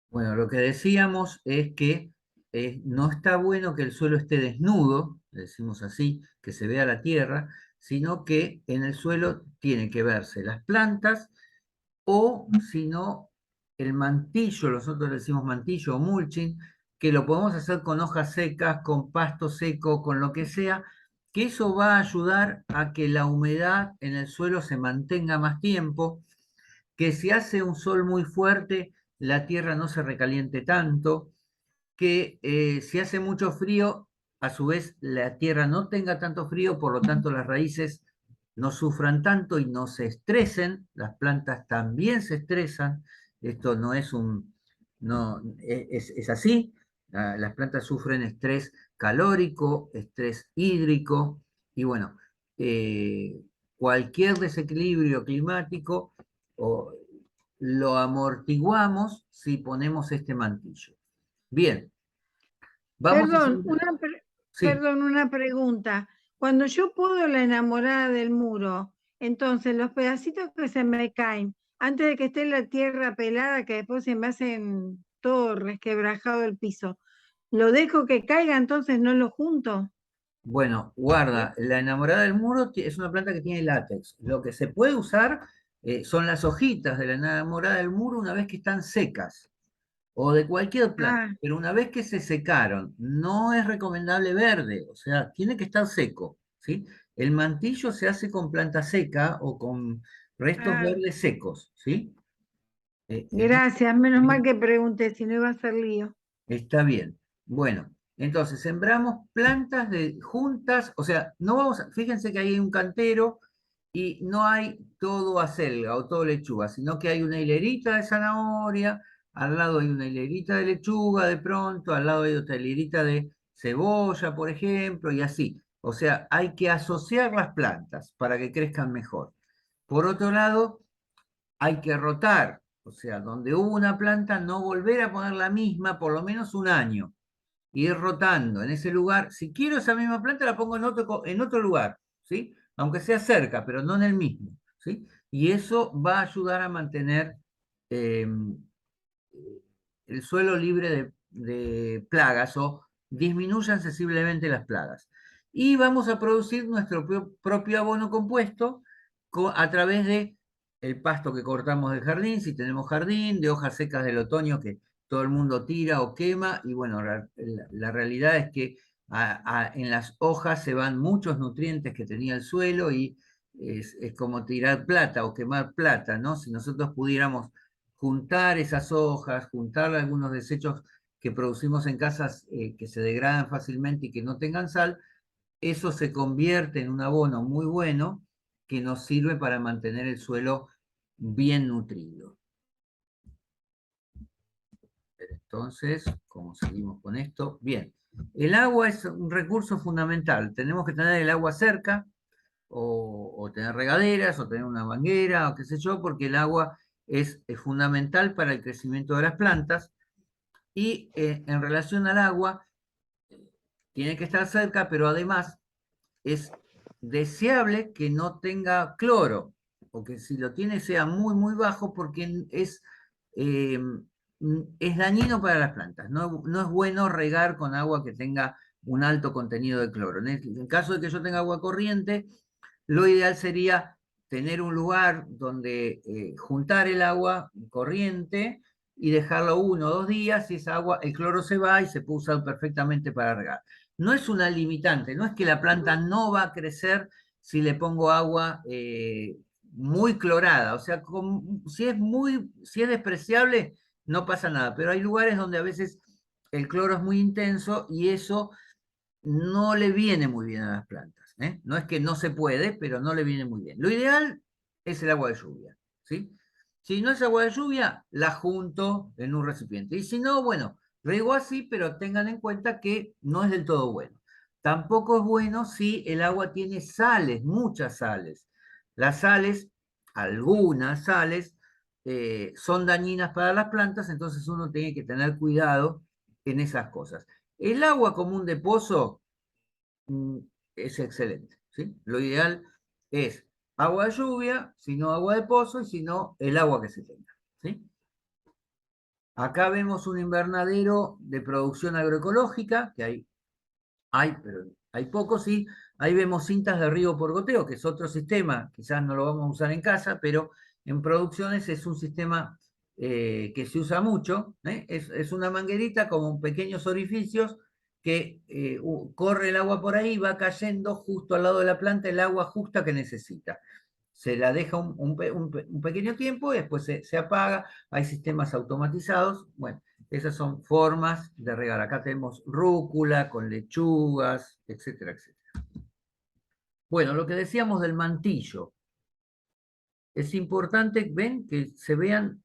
Bueno, lo que decíamos es que no está bueno que el suelo esté desnudo, le decimos así, que se vea la tierra, sino que en el suelo tienen que verse las plantas o, si no, el mantillo, nosotros le decimos mantillo o mulching, que lo podemos hacer con hojas secas, con pasto seco, con lo que sea, que eso va a ayudar a que la humedad en el suelo se mantenga más tiempo, que si hace un sol muy fuerte, la tierra no se recaliente tanto, que si hace mucho frío, a su vez la tierra no tenga tanto frío, por lo tanto las raíces no sufran tanto y no se estresen, las plantas también se estresan, esto no es un, no, es así, las plantas sufren estrés calórico, estrés hídrico, y bueno, eh, cualquier desequilibrio climático o, lo amortiguamos si ponemos este mantillo. Bien, vamos a Perdón, sembrar. Sí, perdón, una pregunta. Cuando yo puedo la enamorada del muro, entonces los pedacitos que se me caen, antes de que esté la tierra pelada, que después se me hacen todo resquebrajado el piso, ¿lo dejo que caiga, entonces no lo junto? bueno, guarda, la enamorada del muro es una planta que tiene látex. Lo que se puede usar son las hojitas de la enamorada del muro una vez que están secas, o de cualquier planta, Ah, pero una vez que se secaron, no es recomendable verde, o sea, tiene que estar seco, ¿sí? El mantillo se hace con planta seca o con restos ah, verdes secos, ¿sí? En gracias, menos mal que pregunté, si no iba a ser lío. Está bien. Bueno, entonces sembramos plantas de juntas, o sea, no vamos fíjense que ahí hay un cantero y no hay todo acelga o todo lechuga, sino que hay una hilerita de zanahoria, al lado hay una hilerita de lechuga de pronto, al lado hay otra hilerita de cebolla, por ejemplo, y así. O sea, hay que asociar las plantas para que crezcan mejor. Por otro lado, hay que rotar, o sea, donde hubo una planta, no volver a poner la misma por lo menos un año, ir rotando en ese lugar. Si quiero esa misma planta, la pongo en otro lugar, ¿sí? Aunque sea cerca, pero no en el mismo, ¿sí? Y eso va a ayudar a mantener eh, el suelo libre de plagas o disminuyan sensiblemente las plagas. Y vamos a producir nuestro propio abono compuesto a través de el pasto que cortamos del jardín, si tenemos jardín, de hojas secas del otoño que todo el mundo tira o quema, y bueno, la realidad es que en las hojas se van muchos nutrientes que tenía el suelo y es como tirar plata o quemar plata, ¿no? Si nosotros pudiéramos juntar esas hojas, juntar algunos desechos que producimos en casas que se degradan fácilmente y que no tengan sal, eso se convierte en un abono muy bueno que nos sirve para mantener el suelo bien nutrido. Entonces, ¿cómo seguimos con esto? Bien, el agua es un recurso fundamental. Tenemos que tener el agua cerca o tener regaderas o tener una manguera o qué sé yo, porque el agua es fundamental para el crecimiento de las plantas. Y en relación al agua, tiene que estar cerca, pero además es deseable que no tenga cloro, o que si lo tiene sea muy, muy bajo, porque eh, es dañino para las plantas. No, no es bueno regar con agua que tenga un alto contenido de cloro. En caso de que yo tenga agua corriente, lo ideal sería tener un lugar donde juntar el agua corriente y dejarlo 1 o 2 días, y esa agua, el cloro se va y se puede usar perfectamente para regar. No es una limitante, no es que la planta no va a crecer si le pongo agua muy clorada, o sea, si es despreciable, no pasa nada, pero hay lugares donde a veces el cloro es muy intenso y eso no le viene muy bien a las plantas, ¿eh? No es que no se puede, pero no le viene muy bien. Lo ideal es el agua de lluvia, ¿sí? Si no es agua de lluvia, la junto en un recipiente. Y si no, bueno, riego así, pero tengan en cuenta que no es del todo bueno. Tampoco es bueno si el agua tiene sales, muchas sales. Las sales, algunas sales, son dañinas para las plantas, entonces uno tiene que tener cuidado en esas cosas. El agua común de pozo mm, es excelente, ¿sí? Lo ideal es agua de lluvia, si no agua de pozo y si no el agua que se tenga, ¿sí? Acá vemos un invernadero de producción agroecológica, que pero hay pocos, y ahí vemos cintas de riego por goteo, que es otro sistema, quizás no lo vamos a usar en casa, pero en producciones es un sistema que se usa mucho, ¿eh? Es una manguerita como pequeños orificios que corre el agua por ahí, va cayendo justo al lado de la planta el agua justa que necesita. Se la deja un pequeño tiempo y después se apaga, hay sistemas automatizados. Bueno, esas son formas de regar. Acá tenemos rúcula con lechugas, etcétera, etcétera. Bueno, lo que decíamos del mantillo. Es importante, ven, que se vean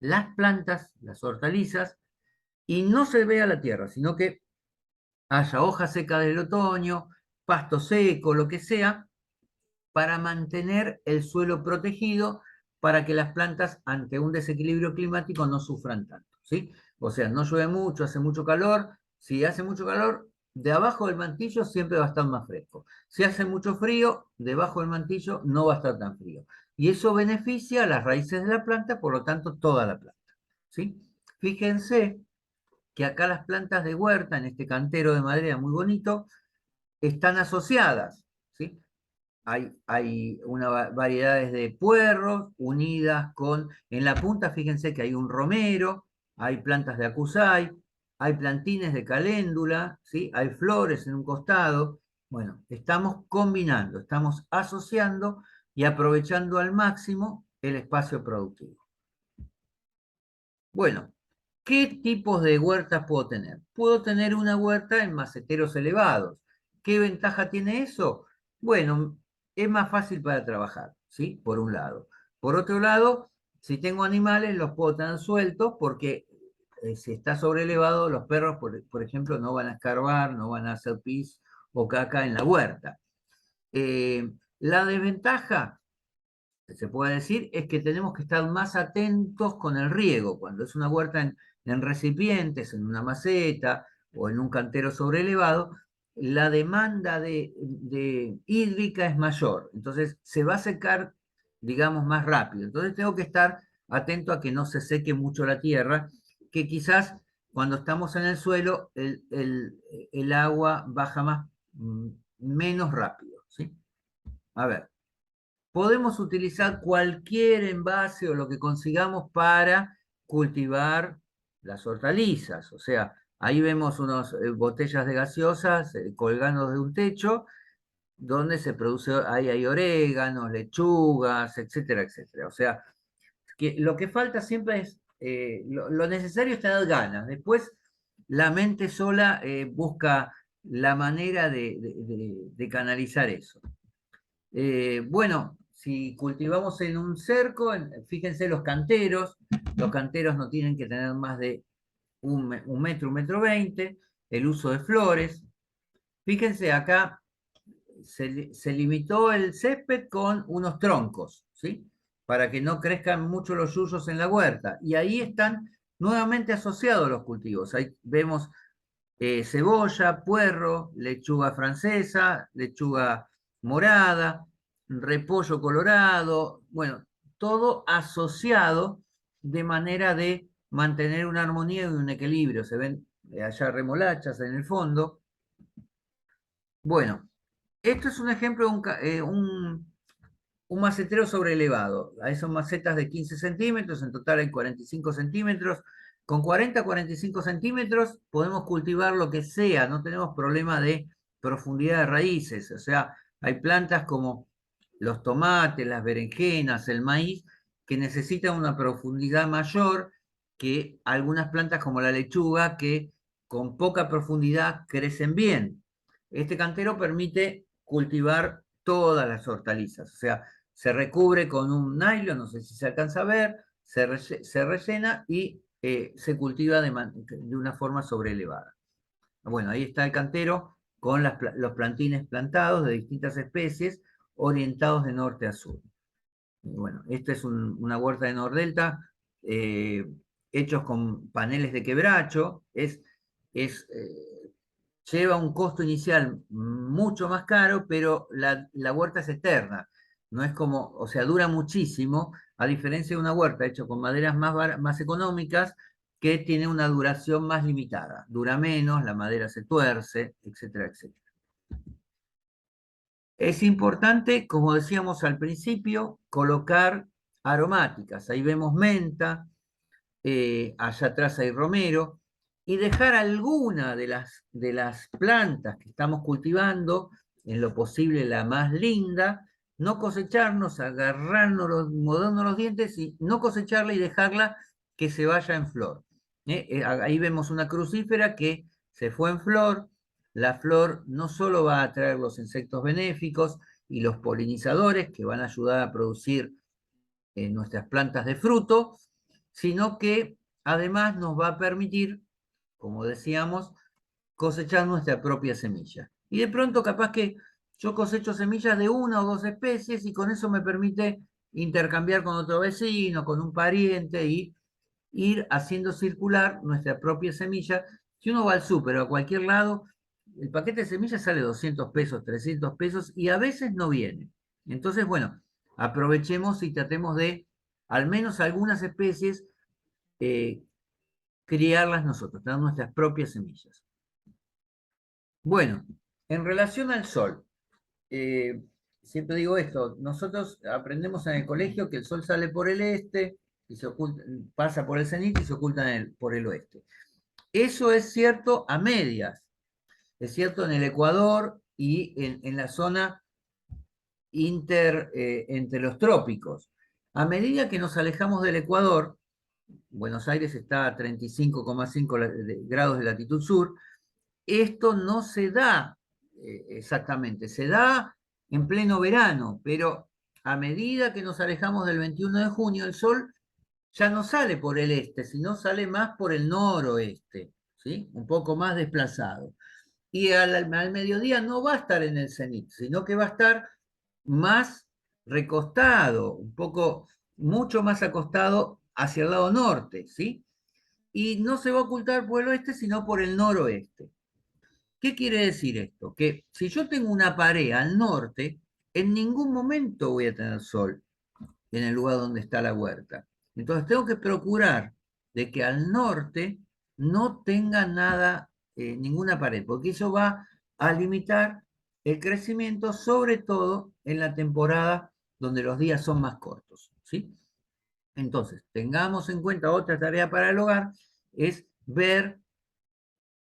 las plantas, las hortalizas, y no se vea la tierra, sino que haya hoja seca del otoño, pasto seco, lo que sea, para mantener el suelo protegido, para que las plantas ante un desequilibrio climático no sufran tanto, ¿sí? O sea, no llueve mucho, hace mucho calor. Si hace mucho calor, de abajo del mantillo siempre va a estar más fresco. Si hace mucho frío, debajo del mantillo no va a estar tan frío. Y eso beneficia a las raíces de la planta, por lo tanto, toda la planta, ¿sí? Fíjense que acá las plantas de huerta, en este cantero de madera muy bonito, están asociadas, ¿sí? Hay una variedades de puerros unidas con, en la punta, fíjense que hay un romero, hay plantas de acusai, hay plantines de caléndula, ¿sí? Hay flores en un costado. Bueno, estamos combinando, estamos asociando y aprovechando al máximo el espacio productivo. Bueno, ¿qué tipos de huertas puedo tener? Puedo tener una huerta en maceteros elevados. ¿Qué ventaja tiene eso? Bueno, es más fácil para trabajar, ¿sí? Por un lado. Por otro lado, si tengo animales, los puedo tener sueltos porque si está sobre elevado, los perros, por ejemplo, no van a escarbar, no van a hacer pis o caca en la huerta. La desventaja se puede decir es que tenemos que estar más atentos con el riego. Cuando es una huerta en recipientes, en una maceta o en un cantero sobrelevado, la demanda de hídrica es mayor. Entonces se va a secar, digamos, más rápido. Entonces tengo que estar atento a que no se seque mucho la tierra, que quizás cuando estamos en el suelo el agua baja menos rápido, ¿sí? A ver. Podemos utilizar cualquier envase o lo que consigamos para cultivar las hortalizas. O sea, ahí vemos unas botellas de gaseosas colgando de un techo, donde se produce, ahí hay oréganos, lechugas, etcétera, etcétera. O sea, que lo que falta siempre es, lo necesario es tener ganas. Después, la mente sola busca la manera de canalizar eso. Bueno, si cultivamos en un cerco, fíjense los canteros no tienen que tener más de un metro 20, el uso de flores. Fíjense acá, se limitó el césped con unos troncos, ¿sí? Para que no crezcan mucho los yuyos en la huerta. Y ahí están nuevamente asociados los cultivos. Ahí vemos cebolla, puerro, lechuga francesa, lechuga morada, repollo colorado, bueno, todo asociado de manera de mantener una armonía y un equilibrio. Se ven allá remolachas en el fondo. Bueno, esto es un ejemplo de un macetero sobrelevado. Ahí son macetas de 15 centímetros, en total hay 45 centímetros. Con 40 45 centímetros podemos cultivar lo que sea, no tenemos problema de profundidad de raíces. O sea, hay plantas como los tomates, las berenjenas, el maíz, que necesitan una profundidad mayor que algunas plantas como la lechuga, que con poca profundidad crecen bien. Este cantero permite cultivar todas las hortalizas, o sea, se recubre con un nylon, no sé si se alcanza a ver, se rellena y se cultiva de una forma sobrelevada. Bueno, ahí está el cantero con los plantines plantados de distintas especies orientados de norte a sur. Bueno, esta es una huerta de Nordelta, hechos con paneles de quebracho, es lleva un costo inicial mucho más caro, pero la huerta es eterna. No es como, o sea, dura muchísimo, a diferencia de una huerta hecha con maderas más económicas, que tiene una duración más limitada. Dura menos, la madera se tuerce, etcétera, etcétera. Es importante, como decíamos al principio, colocar aromáticas. Ahí vemos menta, allá atrás hay romero, y dejar alguna de las plantas que estamos cultivando, en lo posible la más linda, no cosecharnos, agarrarnos, mordernos los dientes y no cosecharla y dejarla que se vaya en flor. Ahí vemos una crucífera que se fue en flor. La flor no solo va a atraer los insectos benéficos y los polinizadores que van a ayudar a producir nuestras plantas de fruto, sino que además nos va a permitir, como decíamos, cosechar nuestra propia semilla. Y de pronto capaz que yo cosecho semillas de una o dos especies y con eso me permite intercambiar con otro vecino, con un pariente y ir haciendo circular nuestra propia semilla. Si uno va al súper o a cualquier lado, el paquete de semillas sale 200 pesos, 300 pesos y a veces no viene. Entonces, bueno, aprovechemos y tratemos de, al menos algunas especies, eh, criarlas nosotros, tener nuestras propias semillas. Bueno, en relación al sol, eh, siempre digo esto, nosotros aprendemos en el colegio que el sol sale por el este, y se oculta, pasa por el cenit y se oculta por el oeste. Eso es cierto a medias, es cierto en el Ecuador y en la zona entre los trópicos. A medida que nos alejamos del Ecuador, Buenos Aires está a 35,5 grados de latitud sur, esto no se da exactamente, se da en pleno verano, pero a medida que nos alejamos del 21 de junio, el sol ya no sale por el este, sino sale más por el noroeste, ¿sí? Un poco más desplazado. Y al mediodía no va a estar en el cenit, sino que va a estar más recostado, un poco, mucho más acostado hacia el lado norte, ¿sí? Y no se va a ocultar por el oeste, sino por el noroeste. ¿Qué quiere decir esto? Que si yo tengo una pared al norte, en ningún momento voy a tener sol en el lugar donde está la huerta. Entonces tengo que procurar de que al norte no tenga nada, ninguna pared, porque eso va a limitar el crecimiento, sobre todo en la temporada donde los días son más cortos, ¿sí? Entonces, tengamos en cuenta otra tarea para el hogar, es ver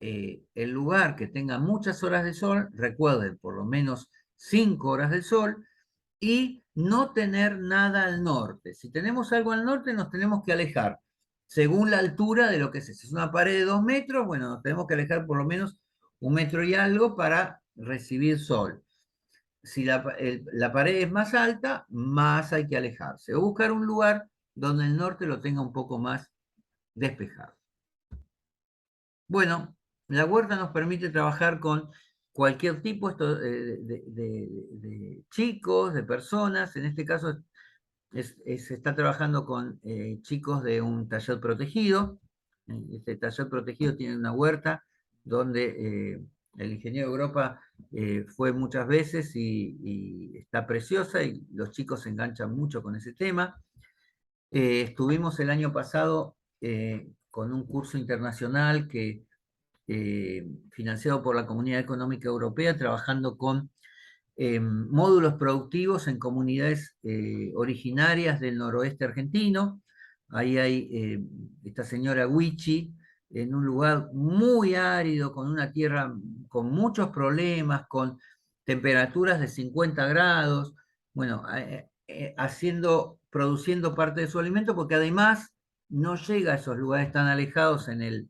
el lugar que tenga muchas horas de sol, recuerden, por lo menos 5 horas de sol, y no tener nada al norte. Si tenemos algo al norte, nos tenemos que alejar según la altura de lo que es. Si es una pared de 2 metros, bueno, nos tenemos que alejar por lo menos 1 metro y algo para recibir sol. Si la pared es más alta, más hay que alejarse. O buscar un lugar donde el norte lo tenga un poco más despejado. Bueno, la huerta nos permite trabajar con cualquier tipo de chicos, de personas. En este caso se está trabajando con chicos de un taller protegido. Este taller protegido tiene una huerta donde el ingeniero Europa fue muchas veces y está preciosa y los chicos se enganchan mucho con ese tema. Estuvimos el año pasado con un curso internacional financiado por la Comunidad Económica Europea, trabajando con módulos productivos en comunidades originarias del noroeste argentino. Ahí hay esta señora Huichi, en un lugar muy árido, con una tierra con muchos problemas, con temperaturas de 50 grados, bueno, produciendo parte de su alimento, porque además no llega a esos lugares tan alejados en el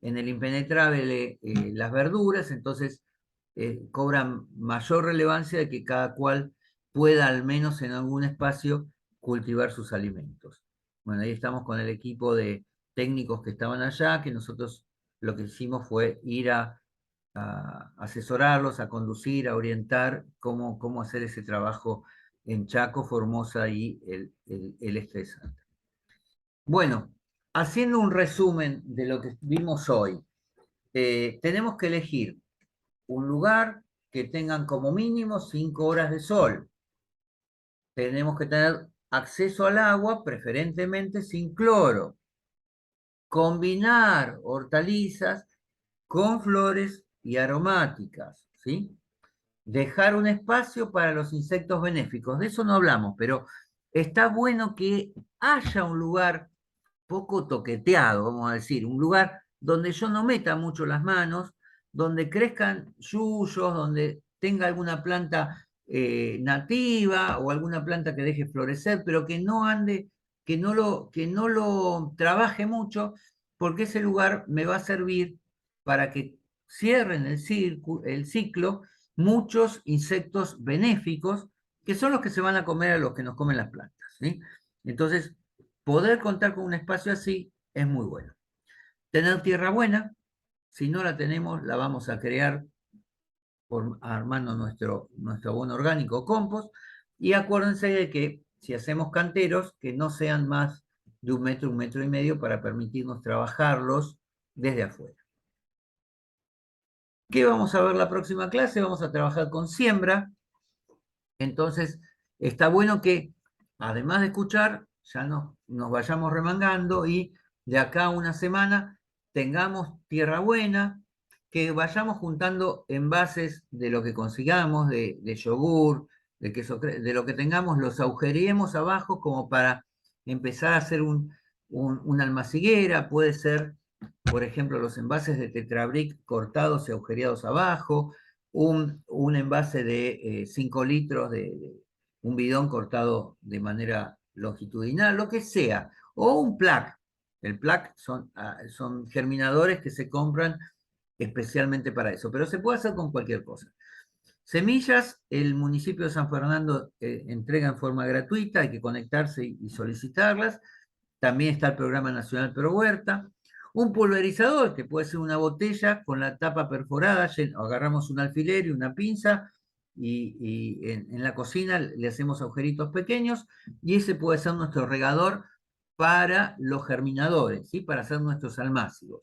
impenetrable las verduras, entonces cobran mayor relevancia de que cada cual pueda al menos en algún espacio cultivar sus alimentos. Bueno, ahí estamos con el equipo de técnicos que estaban allá, que nosotros lo que hicimos fue ir a asesorarlos, a conducir, a orientar cómo hacer ese trabajo en Chaco, Formosa y el Este de Salta. Bueno, haciendo un resumen de lo que vimos hoy, tenemos que elegir un lugar que tengan como mínimo 5 horas de sol. Tenemos que tener acceso al agua, preferentemente sin cloro. combinar hortalizas con flores y aromáticas, ¿sí? Dejar un espacio para los insectos benéficos, de eso no hablamos, pero está bueno que haya un lugar poco toqueteado, vamos a decir, un lugar donde yo no meta mucho las manos, donde crezcan yuyos, donde tenga alguna planta nativa o alguna planta que deje florecer, pero que no ande, que no lo trabaje mucho, porque ese lugar me va a servir para que cierren el ciclo muchos insectos benéficos, que son los que se van a comer a los que nos comen las plantas, ¿sí? Entonces, poder contar con un espacio así es muy bueno. Tener tierra buena, si no la tenemos, la vamos a crear armando nuestro abono orgánico compost. Y acuérdense de que si hacemos canteros, que no sean más de 1 metro y medio para permitirnos trabajarlos desde afuera. ¿Qué vamos a ver la próxima clase? Vamos a trabajar con siembra. Entonces, está bueno que, además de escuchar, ya nos vayamos remangando y de acá a una semana tengamos tierra buena, que vayamos juntando envases de lo que consigamos, de yogur, de queso, de lo que tengamos, los agujereemos abajo como para empezar a hacer una almaciguera. Puede ser, por ejemplo, los envases de Tetrabric cortados y agujereados abajo, un envase de 5 litros un bidón cortado de manera longitudinal, lo que sea, o un plac. El plac son germinadores que se compran especialmente para eso, pero se puede hacer con cualquier cosa. Semillas, el municipio de San Fernando entrega en forma gratuita, hay que conectarse y solicitarlas. También está el Programa Nacional Pro Huerta. Un pulverizador, que puede ser una botella con la tapa perforada, agarramos un alfiler y una pinza, y en la cocina le hacemos agujeritos pequeños, y ese puede ser nuestro regador para los germinadores, ¿sí? Para hacer nuestros almácigos.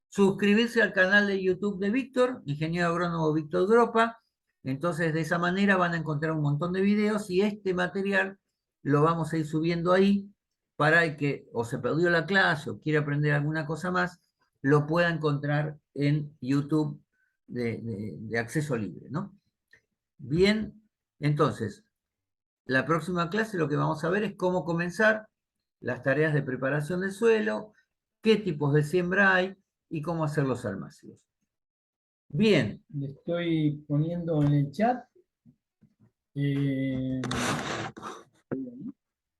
Suscribirse al canal de YouTube de Víctor, ingeniero agrónomo Víctor Dropa. Entonces, de esa manera van a encontrar un montón de videos y este material lo vamos a ir subiendo ahí para el que o se perdió la clase o quiere aprender alguna cosa más, lo pueda encontrar en YouTube de acceso libre, ¿no? Bien, entonces, la próxima clase lo que vamos a ver es cómo comenzar las tareas de preparación del suelo, qué tipos de siembra hay y cómo hacer los almácigos. Bien. Le estoy poniendo en el chat.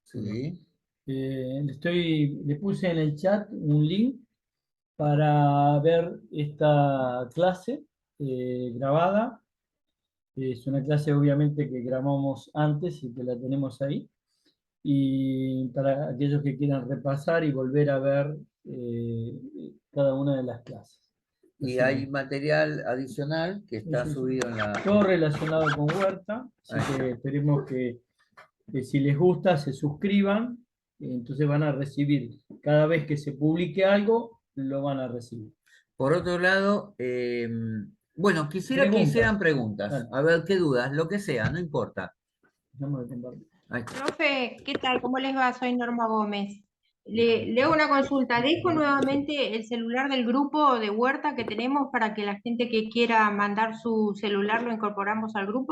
Sí. Le puse en el chat un link para ver esta clase grabada. Es una clase obviamente que grabamos antes y que la tenemos ahí. Y para aquellos que quieran repasar y volver a ver cada una de las clases. Y hay material adicional que está subido en la... Todo relacionado con huerta, así que esperemos que si les gusta se suscriban, entonces van a recibir, cada vez que se publique algo, lo van a recibir. Por otro lado, bueno, quisiera que hicieran preguntas, a ver qué dudas, lo que sea, no importa. Profe, ¿qué tal? ¿Cómo les va? Soy Norma Gómez. Le hago una consulta. Dejo nuevamente el celular del grupo de Huerta que tenemos para que la gente que quiera mandar su celular lo incorporamos al grupo.